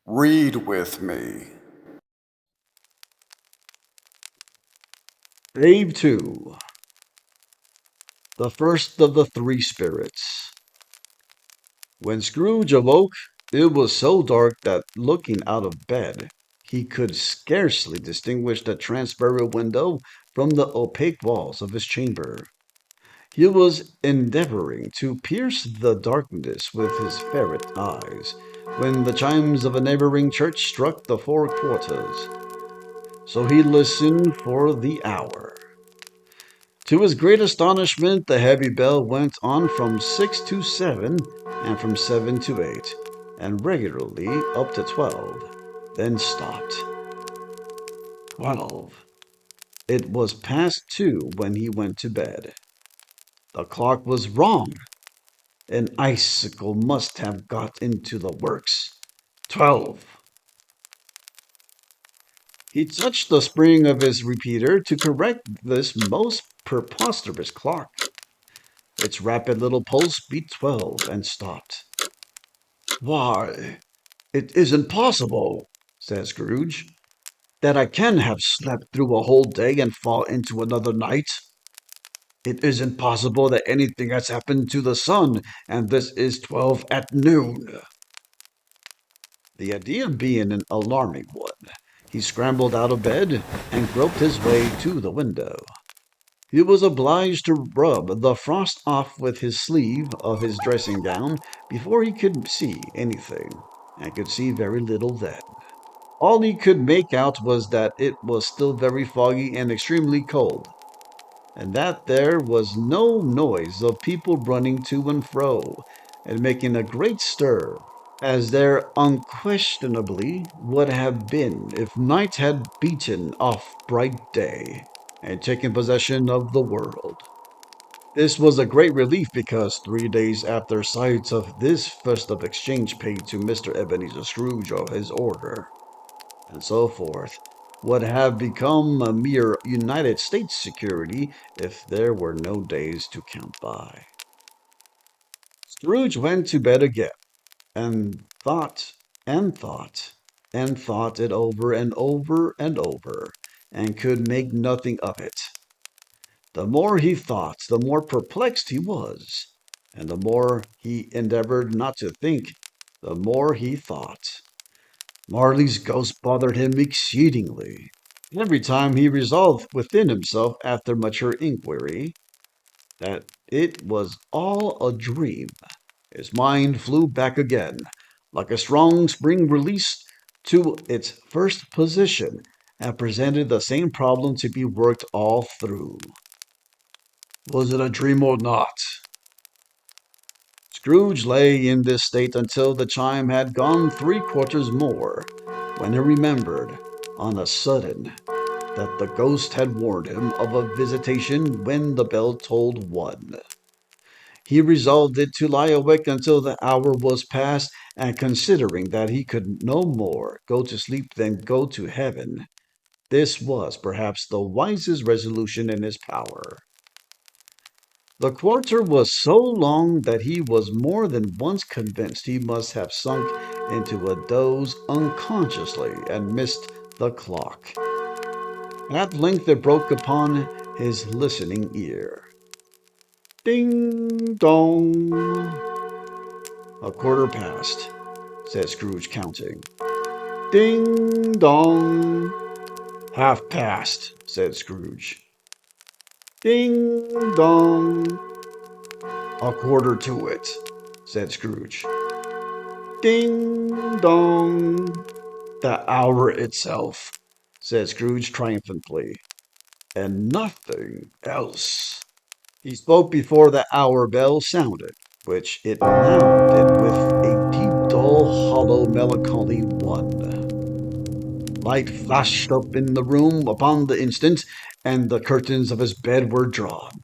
Read with me. Stave 2. The first of the three spirits. When Scrooge awoke, it was so dark that looking out of bed, he could scarcely distinguish the transparent window from the opaque walls of his chamber. He was endeavoring to pierce the darkness with his ferret eyes when the chimes of a neighboring church struck the 4 quarters. So he listened for the hour. To his great astonishment, the heavy bell went on from 6 to 7, and from 7 to 8, and regularly up to 12, then stopped. 12. It was past 2 when he went to bed. The clock was wrong. An icicle must have got into the works. 12. He touched the spring of his repeater to correct this most preposterous clock. Its rapid little pulse beat 12 and stopped. "Why, it isn't possible," said Scrooge, "that I can have slept through a whole day and fall into another night. It isn't possible that anything has happened to the sun, and this is 12 at noon." The idea being an alarming one, he scrambled out of bed and groped his way to the window. He was obliged to rub the frost off with his sleeve of his dressing gown before he could see anything, and could see very little then. All he could make out was that it was still very foggy and extremely cold, and that there was no noise of people running to and fro, and making a great stir, as there unquestionably would have been if night had beaten off bright day and taken possession of the world. This was a great relief because 3 days after sight of this festive exchange paid to Mr. Ebenezer Scrooge of his order, and so forth, would have become a mere United States security if there were no days to count by. Scrooge went to bed again, and thought, and thought, and thought it over and over and over, and could make nothing of it. The more he thought, the more perplexed he was, and the more he endeavored not to think, the more he thought. Marley's ghost bothered him exceedingly. Every time he resolved within himself, after mature inquiry, that it was all a dream, his mind flew back again, like a strong spring released, to its first position, and presented the same problem to be worked all through. Was it a dream or not? Scrooge lay in this state until the chime had gone 3 quarters more, when he remembered, on a sudden, that the ghost had warned him of a visitation when the bell tolled 1. He resolved it to lie awake until the hour was past, and considering that he could no more go to sleep than go to heaven, this was perhaps the wisest resolution in his power. The quarter was so long that he was more than once convinced he must have sunk into a doze unconsciously and missed the clock. At length it broke upon his listening ear. Ding dong! "A quarter past," said Scrooge, counting. "Ding dong!" "Half past," said Scrooge. "Ding dong!" "A quarter to it," said Scrooge. "Ding dong!" "The hour itself," said Scrooge triumphantly, "and nothing else." He spoke before the hour bell sounded, which it now did with a deep, dull, hollow, melancholy 1. Light flashed up in the room upon the instant, and the curtains of his bed were drawn.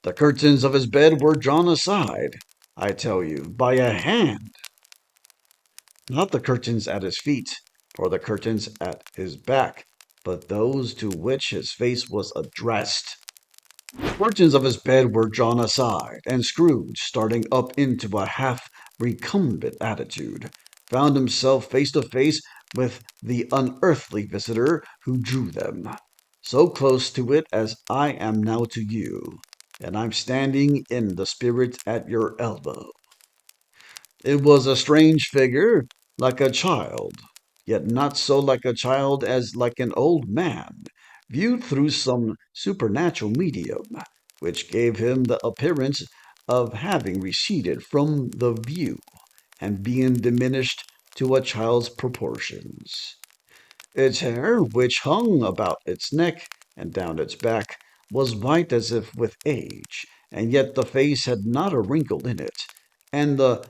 The curtains of his bed were drawn aside, I tell you, by a hand. Not the curtains at his feet, or the curtains at his back, but those to which his face was addressed. The curtains of his bed were drawn aside, and Scrooge, starting up into a half recumbent attitude, found himself face to face with the unearthly visitor who drew them, so close to it as I am now to you, and I'm standing in the spirit at your elbow. It was a strange figure, like a child, yet not so like a child as like an old man, viewed through some supernatural medium, which gave him the appearance of having receded from the view and being diminished to a child's proportions. Its hair, which hung about its neck and down its back, was white as if with age, and yet the face had not a wrinkle in it, and the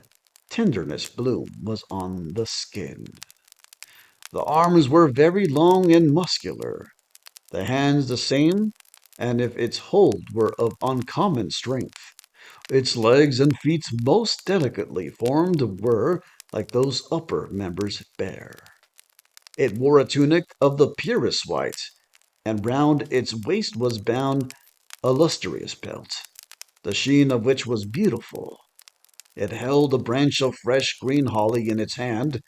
tenderness bloom was on the skin. The arms were very long and muscular, the hands the same, and if its hold were of uncommon strength, its legs and feet most delicately formed were, like those upper members, bare. It wore a tunic of the purest white, and round its waist was bound a lustrous belt, the sheen of which was beautiful. It held a branch of fresh green holly in its hand,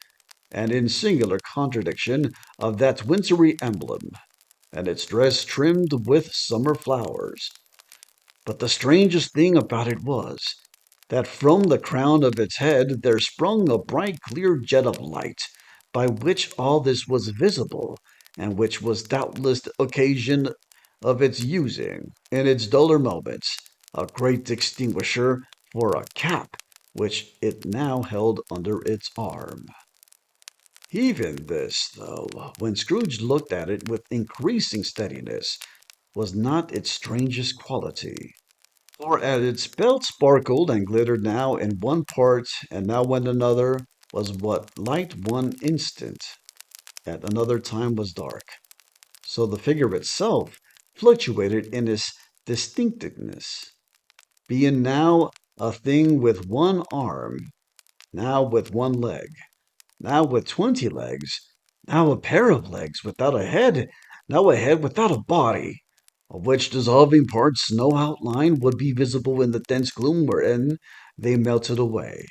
and in singular contradiction of that wintry emblem, and its dress trimmed with summer flowers. But the strangest thing about it was that from the crown of its head there sprung a bright clear jet of light, by which all this was visible, and which was doubtless the occasion of its using, in its duller moments, a great extinguisher for a cap which it now held under its arm. Even this, though, when Scrooge looked at it with increasing steadiness, was not its strangest quality. For as its belt sparkled and glittered now in one part and now in another, was what light one instant, at another time was dark. So the figure itself fluctuated in its distinctiveness, being now a thing with one arm, now with one leg, now with 20 legs, now a pair of legs without a head, now a head without a body, of which dissolving parts no outline would be visible in the dense gloom wherein they melted away.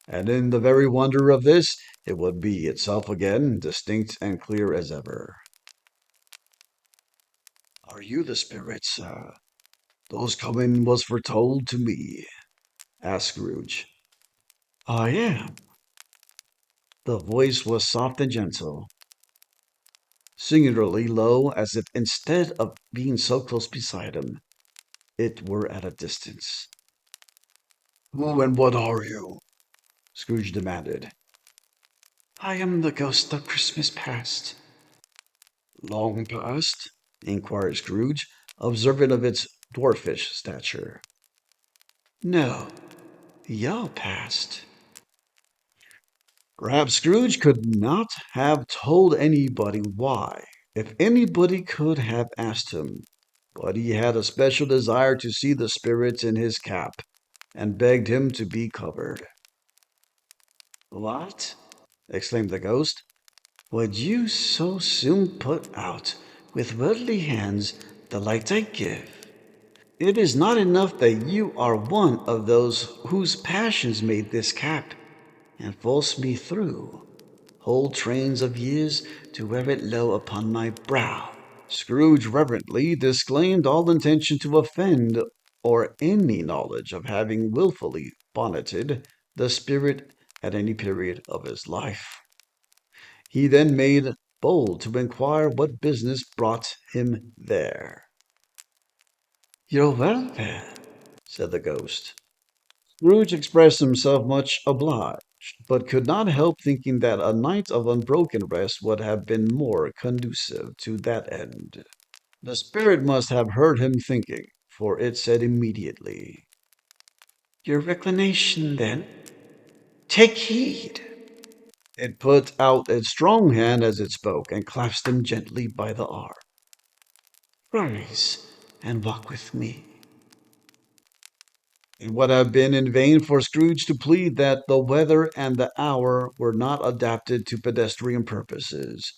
And in the very wonder of this, it would be itself again, distinct and clear as ever. Are you the spirit, sir? Those coming was foretold to me, asked Scrooge. I am. The voice was soft and gentle, singularly low, as if instead of being so close beside him, it were at a distance. Who and what are you? Scrooge demanded. I am the ghost of Christmas past. Long past? Inquired Scrooge, observant of its dwarfish stature. No, your past. Perhaps Scrooge could not have told anybody why, if anybody could have asked him, but he had a special desire to see the spirits in his cap, and begged him to be covered. What? Exclaimed the ghost. Would you so soon put out with worldly hands the light I give? It is not enough that you are one of those whose passions made this cap, and forced me through whole trains of years to wear it low upon my brow. Scrooge reverently disclaimed all intention to offend or any knowledge of having wilfully bonneted the spirit at any period of his life. He then made bold to inquire what business brought him there. Your welfare, said the ghost. Scrooge expressed himself much obliged, but could not help thinking that a night of unbroken rest would have been more conducive to that end. The spirit must have heard him thinking, for it said immediately, Your reclination, then. Take heed. It put out its strong hand as it spoke, and clasped him gently by the arm. Rise, and walk with me. It would have been in vain for Scrooge to plead that the weather and the hour were not adapted to pedestrian purposes.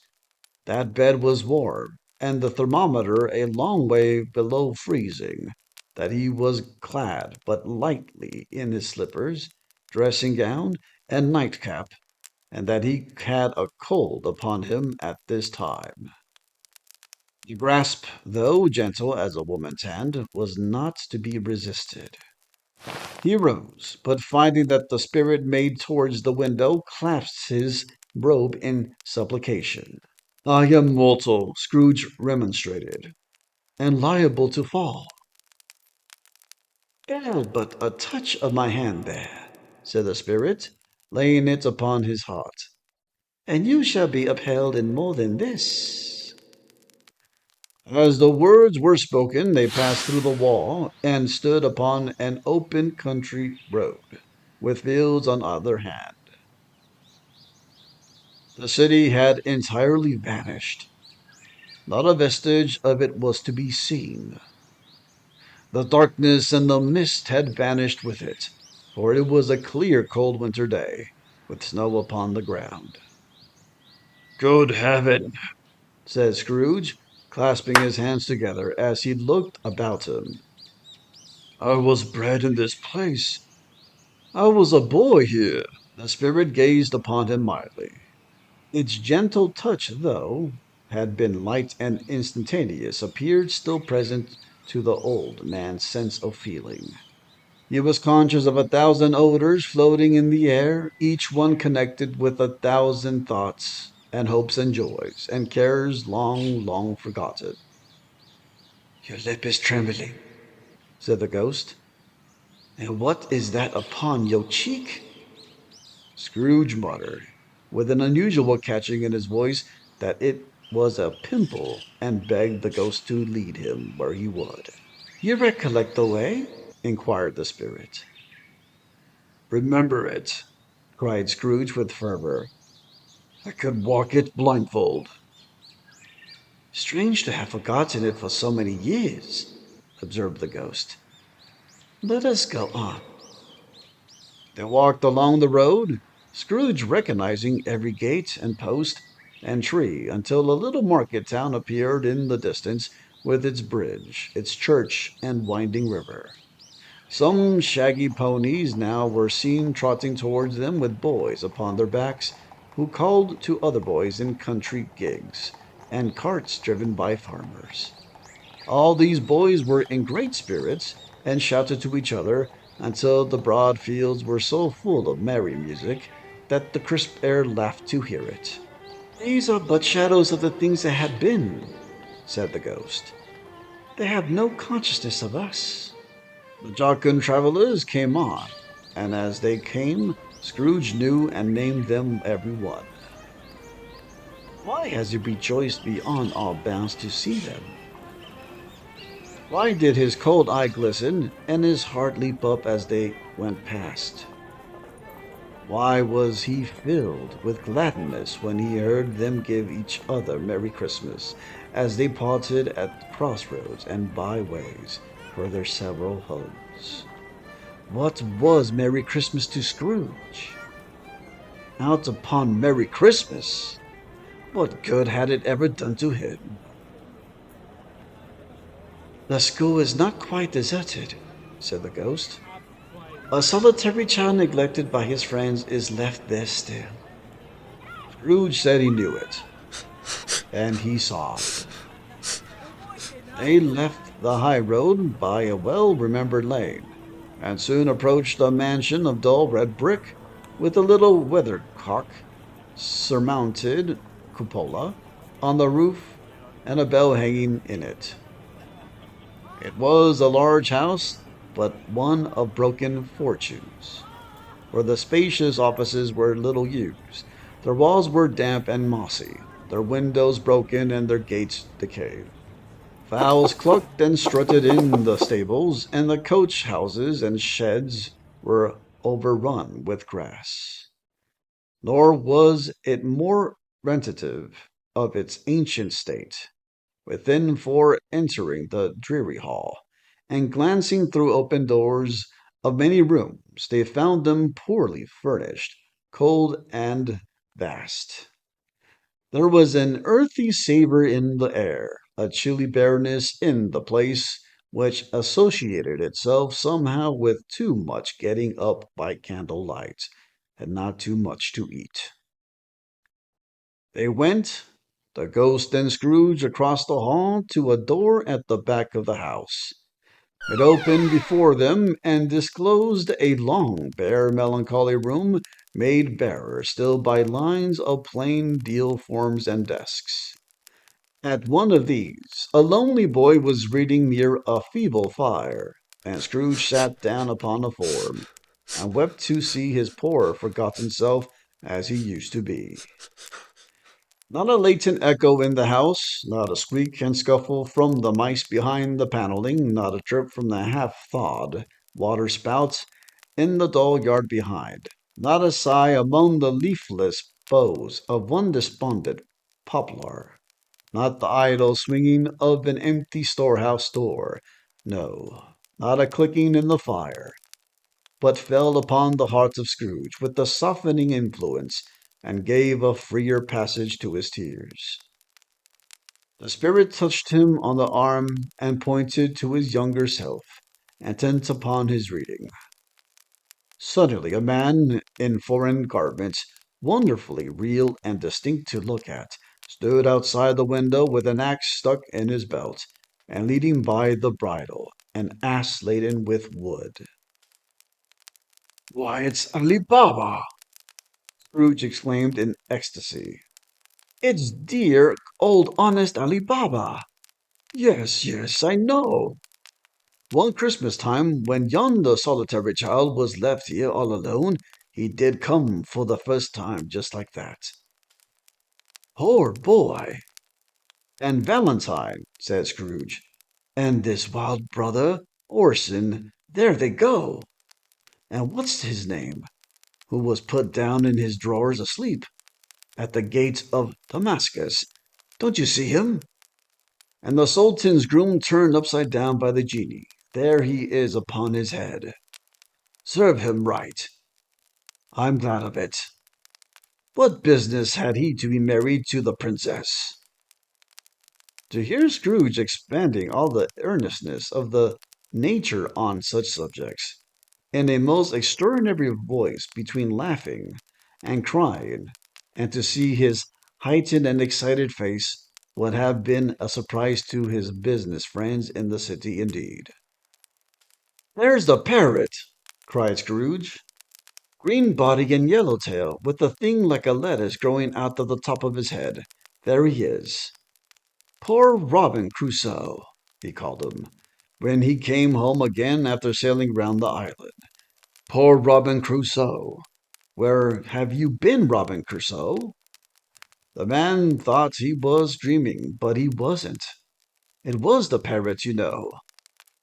That bed was warm, and the thermometer a long way below freezing, that he was clad but lightly in his slippers, dressing gown, and nightcap, and that he had a cold upon him at this time. The grasp, though gentle as a woman's hand, was not to be resisted. He rose, but finding that the spirit made towards the window, clasped his robe in supplication. I am mortal, Scrooge remonstrated, and liable to fall. Bear but a touch of my hand there, said the spirit, laying it upon his heart, and you shall be upheld in more than this. As the words were spoken, they passed through the wall and stood upon an open country road, with fields on either hand. The city had entirely vanished. Not a vestige of it was to be seen. The darkness and the mist had vanished with it, for it was a clear, cold winter day, with snow upon the ground. Good heaven, said Scrooge, clasping his hands together as he looked about him. I was bred in this place. I was a boy here. The spirit gazed upon him mildly. Its gentle touch, though had been light and instantaneous, appeared still present to the old man's sense of feeling. He was conscious of 1,000 odors floating in the air, each one connected with 1,000 thoughts and hopes and joys and cares long, long forgotten. Your lip is trembling, said the ghost. And what is that upon your cheek? Scrooge muttered, with an unusual catching in his voice, that it was a pimple, and begged the ghost to lead him where he would. You recollect the way? Inquired the spirit. Remember it, cried Scrooge with fervor. I could walk it blindfold. Strange to have forgotten it for so many years, observed the ghost. Let us go on. They walked along the road, Scrooge recognizing every gate and post and tree, until a little market town appeared in the distance, with its bridge, its church, and winding river. Some shaggy ponies now were seen trotting towards them with boys upon their backs, who called to other boys in country gigs, and carts driven by farmers. All these boys were in great spirits, and shouted to each other until the broad fields were so full of merry music that the crisp air laughed to hear it. These are but shadows of the things that have been, said the ghost. They have no consciousness of us. The jocund travelers came on, and as they came, Scrooge knew and named them every one. Why has he rejoiced beyond all bounds to see them? Why did his cold eye glisten and his heart leap up as they went past? Why was he filled with gladness when he heard them give each other Merry Christmas as they parted at the crossroads and byways for their several homes? What was Merry Christmas to Scrooge? Out upon Merry Christmas! What good had it ever done to him? The school is not quite deserted, said the ghost. A solitary child neglected by his friends is left there still. Scrooge said he knew it, and he sobbed. They left the high road by a well-remembered lane, and soon approached a mansion of dull red brick, with a little weathercock, surmounted cupola, on the roof, and a bell hanging in it. It was a large house, but one of broken fortunes, for the spacious offices were little used. Their walls were damp and mossy, their windows broken, and their gates decayed. Fowls clucked and strutted in the stables, and the coach houses and sheds were overrun with grass. Nor was it more retentive of its ancient state. Within, for entering the dreary hall, and glancing through open doors of many rooms, they found them poorly furnished, cold, and vast. There was an earthy savor in the air, a chilly bareness in the place, which associated itself somehow with too much getting up by candlelight, and not too much to eat. They went, the ghost and Scrooge, across the hall to a door at the back of the house. It opened before them and disclosed a long, bare, melancholy room made barer still by lines of plain deal forms and desks. At one of these, a lonely boy was reading near a feeble fire, and Scrooge sat down upon a form, and wept to see his poor, forgotten self as he used to be. Not a latent echo in the house, not a squeak and scuffle from the mice behind the paneling, not a chirp from the half-thawed water spouts in the dull yard behind, not a sigh among the leafless boughs of one despondent poplar, not the idle swinging of an empty storehouse door. No, not a clicking in the fire, but fell upon the heart of Scrooge with a softening influence, and gave a freer passage to his tears. The spirit touched him on the arm and pointed to his younger self, intent upon his reading. Suddenly, a man in foreign garments, wonderfully real and distinct to look at, stood outside the window with an axe stuck in his belt, and leading by the bridle an ass laden with wood. "Why, it's Ali Baba!" Scrooge exclaimed in ecstasy. "It's dear, old honest Ali Baba! Yes, yes, I know. One Christmas time, when yonder solitary child was left here all alone, he did come for the first time just like that. Poor boy! And Valentine," said Scrooge, "and this wild brother, Orson, there they go. And what's his name, who was put down in his drawers asleep, at the gates of Damascus? Don't you see him? And the Sultan's groom turned upside down by the genie. There he is upon his head. Serve him right. I'm glad of it. What business had he to be married to the princess?" To hear Scrooge expanding all the earnestness of the nature on such subjects, in a most extraordinary voice between laughing and crying, and to see his heightened and excited face, would have been a surprise to his business friends in the city indeed. "There's the parrot!" cried Scrooge. "Green body and yellow tail, with a thing like a lettuce growing out of the top of his head. There he is. Poor Robin Crusoe, he called him, when he came home again after sailing round the island. Poor Robin Crusoe! Where have you been, Robin Crusoe?" The man thought he was dreaming, but he wasn't. It was the parrot, you know.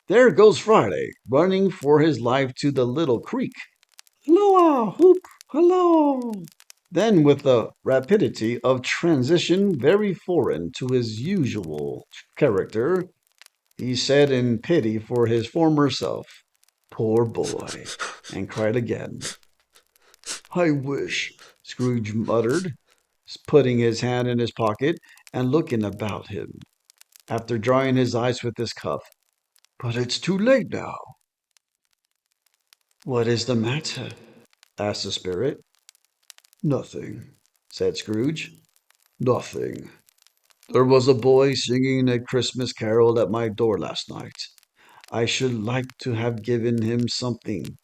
There goes Friday, running for his life to the little creek. Halloa! Hoop! Hallo! Then, with a rapidity of transition very foreign to his usual character, he said in pity for his former self, "Poor boy," and cried again. "I wish," Scrooge muttered, putting his hand in his pocket and looking about him, after drying his eyes with his cuff, "but it's too late now." "What is the matter?" asked the spirit. "Nothing," said Scrooge. "Nothing. There was a boy singing a Christmas carol at my door last night. I should like to have given him something,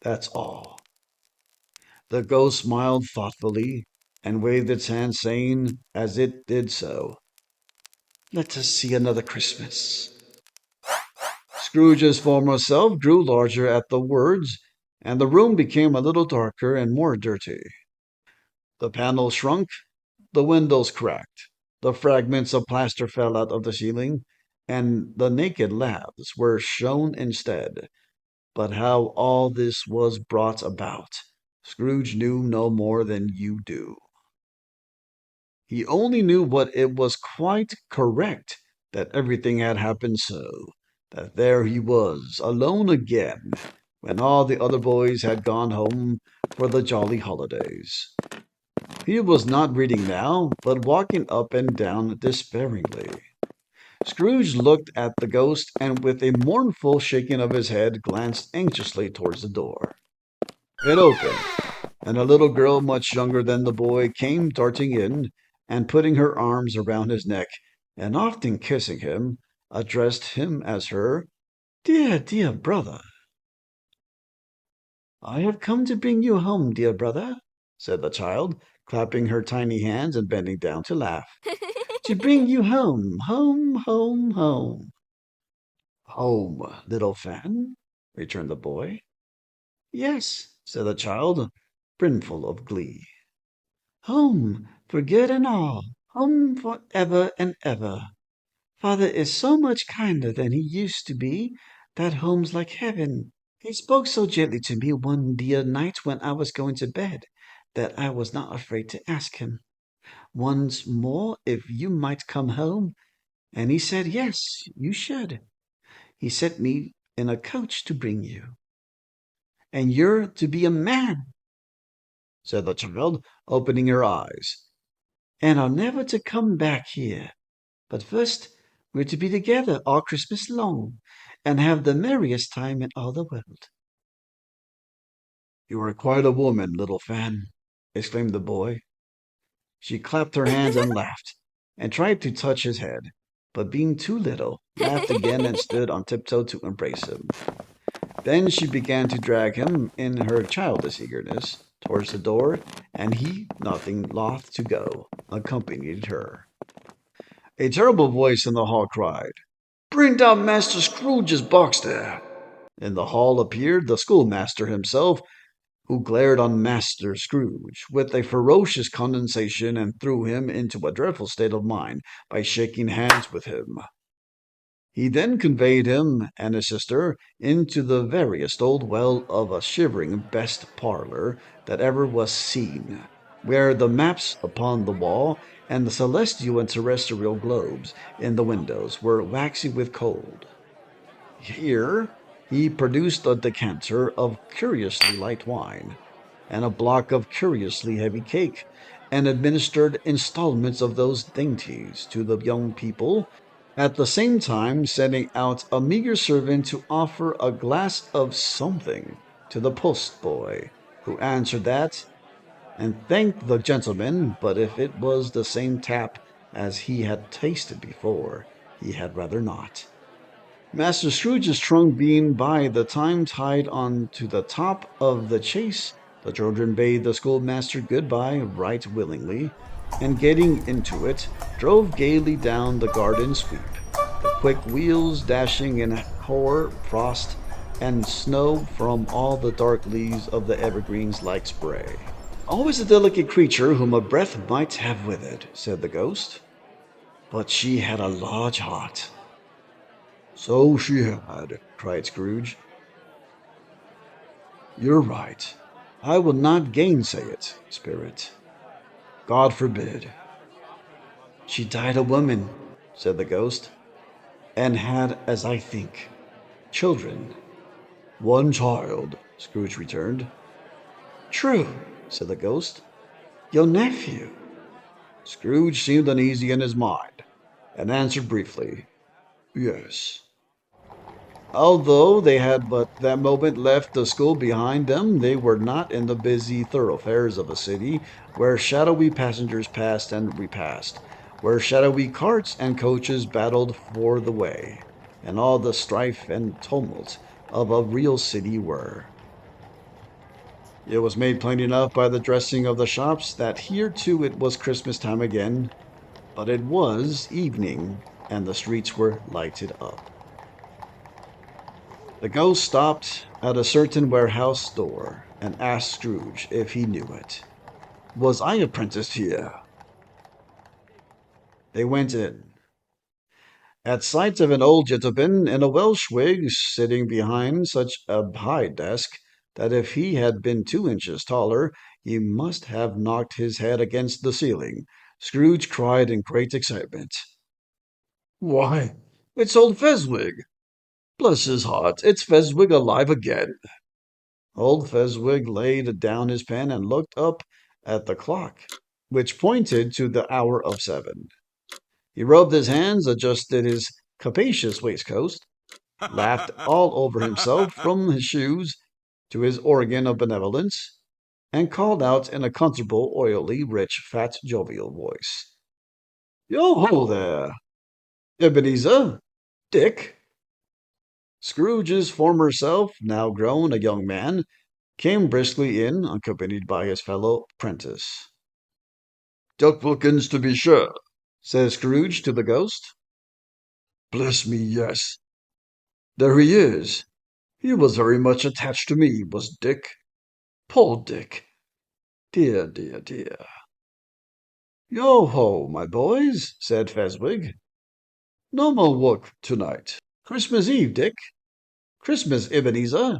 that's all." The ghost smiled thoughtfully, and waved its hand, saying, as it did so, "Let us see another Christmas." Scrooge's former self grew larger at the words, and the room became a little darker and more dirty. The panels shrunk, the windows cracked, the fragments of plaster fell out of the ceiling, and the naked laths were shown instead. But how all this was brought about, Scrooge knew no more than you do. He only knew what it was quite correct that everything had happened so, that there he was, alone again, when all the other boys had gone home for the jolly holidays. He was not reading now, but walking up and down despairingly. Scrooge looked at the ghost, and with a mournful shaking of his head, glanced anxiously towards the door. It opened, and a little girl much younger than the boy came darting in, and putting her arms around his neck and often kissing him, addressed him as her dear, dear brother. I have come to bring you home, dear brother, said the child, clapping her tiny hands and bending down to laugh. To bring you home, home, home, home. Home, little Fan, returned the boy. Yes, said the child, brimful of glee. Home, for good and all, home for ever and ever. Father is so much kinder than he used to be, that home's like heaven. He spoke so gently to me one dear night when I was going to bed, that I was not afraid to ask him once more if you might come home, and he said yes, you should. He sent me in a coach to bring you. And you're to be a man, said the child, opening her eyes, and are never to come back here. But first, we're to be together all Christmas long, and have the merriest time in all the world. You are quite a woman, little Fan, exclaimed the boy. She clapped her hands and laughed, and tried to touch his head, but being too little, laughed again and stood on tiptoe to embrace him. Then she began to drag him, in her childish eagerness, towards the door, and he, nothing loth to go, accompanied her. A terrible voice in the hall cried, Bring down Master Scrooge's box there. In the hall appeared the schoolmaster himself, who glared on Master Scrooge with a ferocious condescension and threw him into a dreadful state of mind by shaking hands with him. He then conveyed him and his sister into the veriest old well of a shivering best parlor that ever was seen, where the maps upon the wall and the celestial and terrestrial globes in the windows were waxy with cold. Here he produced a decanter of curiously light wine, and a block of curiously heavy cake, and administered installments of those dainties to the young people, at the same time sending out a meagre servant to offer a glass of something to the post-boy, who answered that, and thanked the gentleman, but if it was the same tap as he had tasted before, he had rather not. Master Scrooge's trunk being by the time tied on to the top of the chaise, the children bade the schoolmaster good-bye right willingly, and getting into it, drove gaily down the garden sweep, the quick wheels dashing in hoar frost and snow from all the dark leaves of the evergreens like spray. Always a delicate creature whom a breath might have withered, said the ghost. But she had a large heart. So she had, cried Scrooge. You're right. I will not gainsay it, Spirit. God forbid. She died a woman, said the ghost, and had, as I think, children. One child, Scrooge returned. True, said the ghost. Your nephew. Scrooge seemed uneasy in his mind, and answered briefly, Yes. Although they had but that moment left the school behind them, they were not in the busy thoroughfares of a city, where shadowy passengers passed and repassed, where shadowy carts and coaches battled for the way, and all the strife and tumult of a real city were. It was made plain enough by the dressing of the shops that here too it was Christmas time again, but it was evening, and the streets were lighted up. The ghost stopped at a certain warehouse door and asked Scrooge if he knew it. Was I apprenticed here? They went in. At sight of an old gentleman in a Welsh wig sitting behind such a high desk that if he had been 2 inches taller, he must have knocked his head against the ceiling, Scrooge cried in great excitement. Why, it's old Fezwig! Bless his heart, it's Fezwig alive again! Old Fezwig laid down his pen and looked up at the clock, which pointed to the hour of 7. He rubbed his hands, adjusted his capacious waistcoat, laughed all over himself from his shoes to his organ of benevolence, and called out in a comfortable, oily, rich, fat, jovial voice. Yo-ho there, Ebenezer, Dick. Scrooge's former self, now grown a young man, came briskly in, accompanied by his fellow apprentice. "Duck Wilkins, to be sure," said Scrooge to the ghost. "Bless me, yes. There he is. He was very much attached to me, was Dick. Poor Dick. Dear, dear, dear." "Yo ho, my boys," said Fezziwig. "No more work tonight. Christmas Eve, Dick. Christmas, Ebenezer.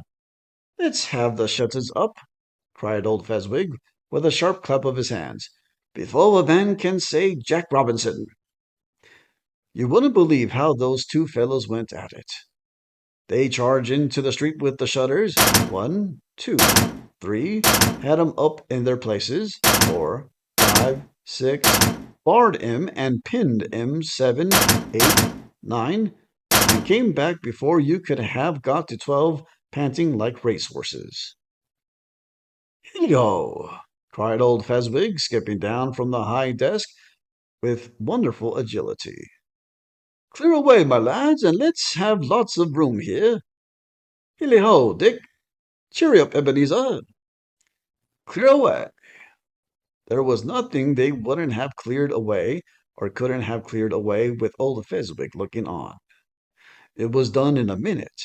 Let's have the shutters up," cried old Fezziwig, with a sharp clap of his hands, "before a man can say Jack Robinson." You wouldn't believe how those two fellows went at it. They charged into the street with the shutters. One, two, three, had 'em up in their places. Four, five, six, barred 'em and pinned 'em. 7, 8, 9, and came back before you could have got to 12, panting like racehorses. "Hello!" cried old Fezziwig, skipping down from the high desk with wonderful agility. "Clear away, my lads, and let's have lots of room here. Hilly ho, Dick! Cheery up, Ebenezer! Clear away!" There was nothing they wouldn't have cleared away, or couldn't have cleared away with old Fezziwig looking on. It was done in a minute.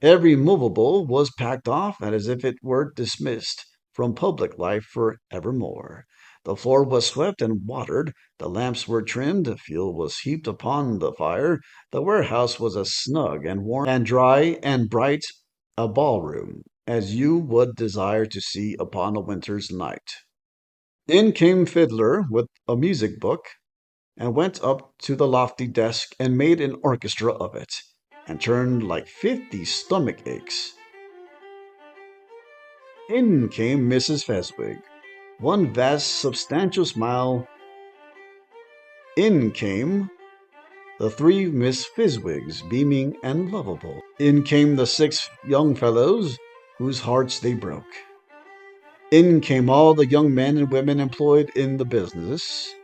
Every movable was packed off as if it were dismissed from public life for evermore. The floor was swept and watered, the lamps were trimmed, the fuel was heaped upon the fire, the warehouse was as snug and warm and dry and bright a ballroom as you would desire to see upon a winter's night. In came Fiddler with a music book, and went up to the lofty desk and made an orchestra of it, and turned like 50 stomach aches. In came Mrs. Fezziwig, one vast substantial smile. In came the three Miss Fizwigs, beaming and lovable. In came the 6 young fellows, whose hearts they broke. In came all the young men and women employed in the business.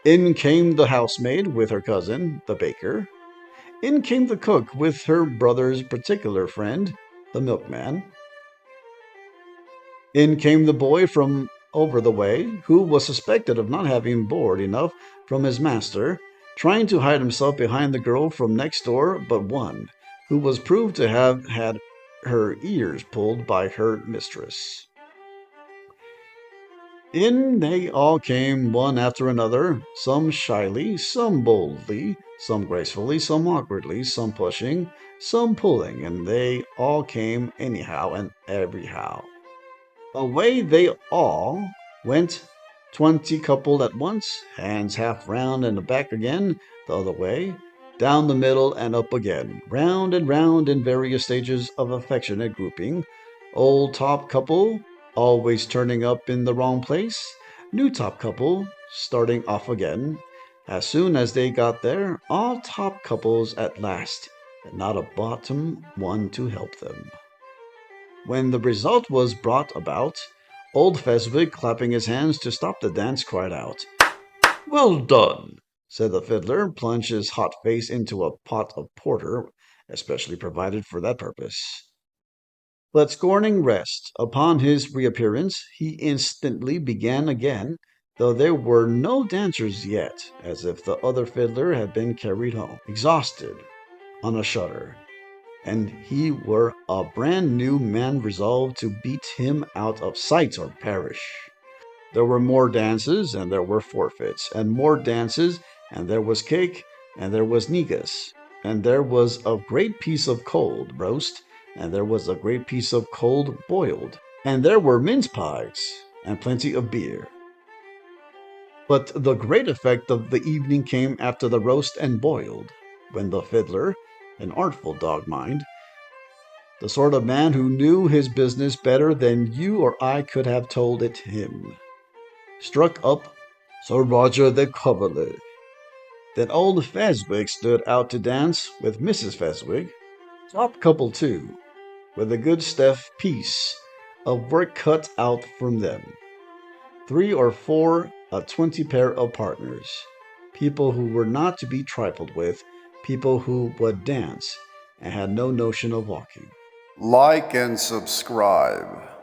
In came the housemaid with her cousin, the baker. In came the cook with her brother's particular friend, the milkman. In came the boy from over the way, who was suspected of not having board enough from his master, trying to hide himself behind the girl from next door but one, who was proved to have had her ears pulled by her mistress. In they all came, one after another, some shyly, some boldly, some gracefully, some awkwardly, some pushing, some pulling, and they all came anyhow and everyhow. Away they all went, 20 coupled at once, hands half round and back again, the other way, down the middle and up again, round and round in various stages of affectionate grouping. Old top couple, always turning up in the wrong place. New top couple, starting off again. As soon as they got there, all top couples at last, and not a bottom one to help them. When the result was brought about, old Fezziwig, clapping his hands to stop the dance, cried out, "Well done!" said the fiddler, plunged his hot face into a pot of porter, especially provided for that purpose. Let scorning rest upon his reappearance, he instantly began again, though there were no dancers yet, as if the other fiddler had been carried home, exhausted, on a shutter, and he were a brand new man resolved to beat him out of sight or perish. There were more dances, and there were forfeits, and more dances, and there was cake, and there was negus, and there was a great piece of cold roast, and there was a great piece of cold boiled, and there were mince pies, and plenty of beer. But the great effect of the evening came after the roast and boiled, when the fiddler, an artful dog mind, the sort of man who knew his business better than you or I could have told it him, struck up Sir Roger de Coverley. Then old Fezziwig stood out to dance with Mrs. Fezziwig, top couple too, with a good stiff piece of work cut out from them, 3 or 4 a 20 pair of partners. people who were not to be trifled with, people who would dance and had no notion of walking. Like and subscribe.